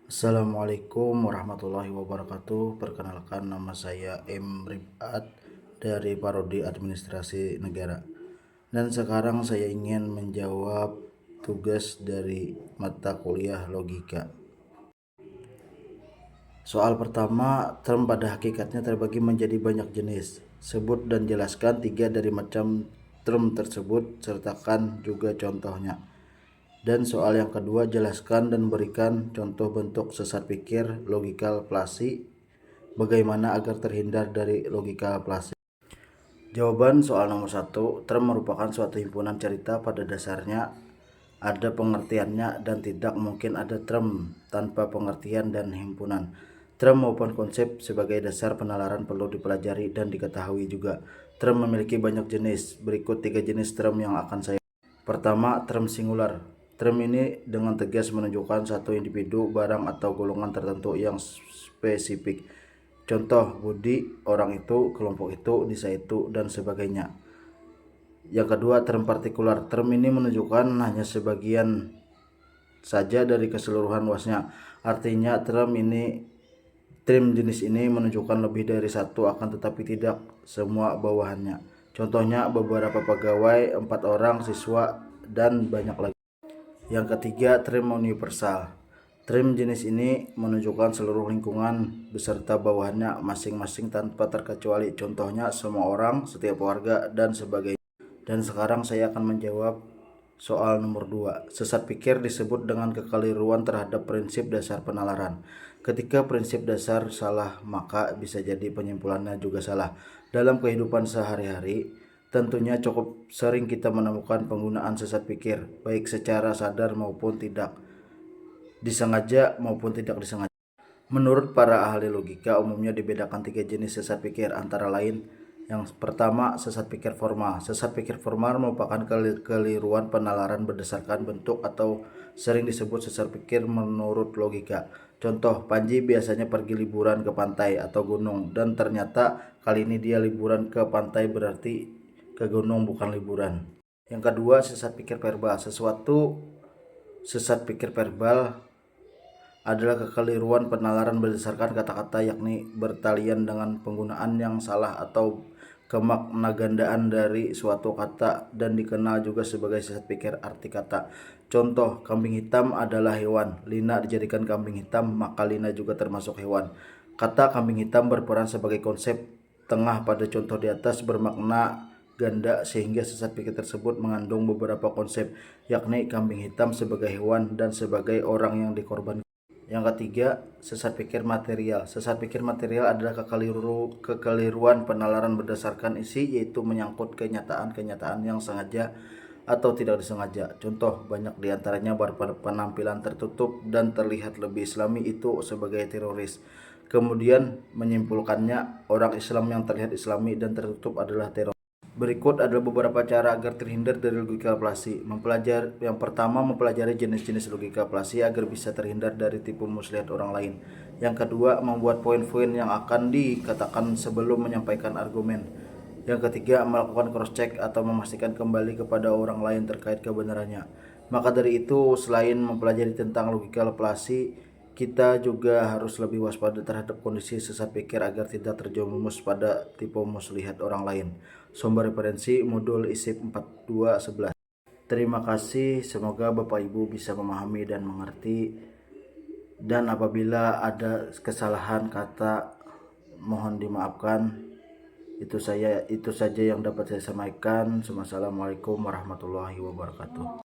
Assalamualaikum warahmatullahi wabarakatuh. Perkenalkan, nama saya M. Rifat dari Prodi Administrasi Negara. Dan sekarang saya ingin menjawab tugas dari mata kuliah logika. Soal pertama, term pada hakikatnya terbagi menjadi banyak jenis. Sebut dan jelaskan 3 dari macam term tersebut, sertakan juga contohnya. Dan soal yang kedua, jelaskan dan berikan contoh bentuk sesat pikir logikal fallacy. Bagaimana agar terhindar dari logikal fallacy? Jawaban soal nomor 1, term merupakan suatu himpunan cerita. Pada dasarnya ada pengertiannya dan tidak mungkin ada term tanpa pengertian dan himpunan. Term maupun konsep sebagai dasar penalaran perlu dipelajari dan diketahui juga. Term memiliki banyak jenis. Berikut 3 jenis term yang akan saya. Pertama, term singular. Term ini dengan tegas menunjukkan satu individu, barang, atau golongan tertentu yang spesifik. Contoh, Budi, orang itu, kelompok itu, desa itu, dan sebagainya. Yang kedua, term partikular. Term ini menunjukkan hanya sebagian saja dari keseluruhan luasnya. Artinya term jenis ini menunjukkan lebih dari satu, akan tetapi tidak semua bawahannya. Contohnya beberapa pegawai, 4 orang, siswa, dan banyak lagi. Yang ketiga, term universal. Term jenis ini menunjukkan seluruh lingkungan beserta bawahannya masing-masing tanpa terkecuali. Contohnya semua orang, setiap warga, dan sebagainya. Dan sekarang saya akan menjawab soal nomor 2. Sesat pikir disebut dengan kekeliruan terhadap prinsip dasar penalaran. Ketika prinsip dasar salah, maka bisa jadi penyimpulannya juga salah. Dalam kehidupan sehari-hari, tentunya cukup sering kita menemukan penggunaan sesat pikir, baik secara sadar maupun tidak, disengaja maupun tidak disengaja. Menurut para ahli logika, umumnya dibedakan 3 jenis sesat pikir, antara lain: yang pertama, sesat pikir formal. Sesat pikir formal merupakan keliruan penalaran berdasarkan bentuk atau sering disebut sesat pikir menurut logika. Contoh, Panji biasanya pergi liburan ke pantai atau gunung, dan ternyata kali ini dia liburan ke pantai, berarti ke gunung, bukan liburan. Yang kedua, sesat pikir verbal. Sesat pikir verbal adalah kekeliruan penalaran berdasarkan kata-kata, yakni bertalian dengan penggunaan yang salah atau kemaknagandaan dari suatu kata, dan dikenal juga sebagai sesat pikir arti kata. Contoh, kambing hitam adalah hewan. Lina dijadikan kambing hitam, maka Lina juga termasuk hewan. Kata kambing hitam berperan sebagai konsep tengah pada contoh di atas, bermakna ganda, sehingga sesat pikir tersebut mengandung beberapa konsep, yakni kambing hitam sebagai hewan dan sebagai orang yang dikorbankan. Yang ketiga, sesat pikir material. Sesat pikir material adalah kekeliruan penalaran berdasarkan isi, yaitu menyangkut kenyataan-kenyataan yang sengaja atau tidak disengaja. Contoh, banyak diantaranya berpenampilan tertutup dan terlihat lebih islami itu sebagai teroris. Kemudian menyimpulkannya, orang Islam yang terlihat islami dan tertutup adalah teroris. Berikut adalah beberapa cara agar terhindar dari logika fallacy. Yang pertama, mempelajari jenis-jenis logika fallacy agar bisa terhindar dari tipu muslihat orang lain. Yang kedua, membuat poin-poin yang akan dikatakan sebelum menyampaikan argumen. Yang ketiga, melakukan cross-check atau memastikan kembali kepada orang lain terkait kebenarannya. Maka dari itu, selain mempelajari tentang logika fallacy, kita juga harus lebih waspada terhadap kondisi sesat pikir agar tidak terjerumus pada tipu muslihat orang lain. Sumber referensi modul ISIP 4211. Terima kasih, semoga Bapak Ibu bisa memahami dan mengerti. Dan apabila ada kesalahan kata, mohon dimaafkan. Itu saja yang dapat saya sampaikan. Wassalamualaikum warahmatullahi wabarakatuh.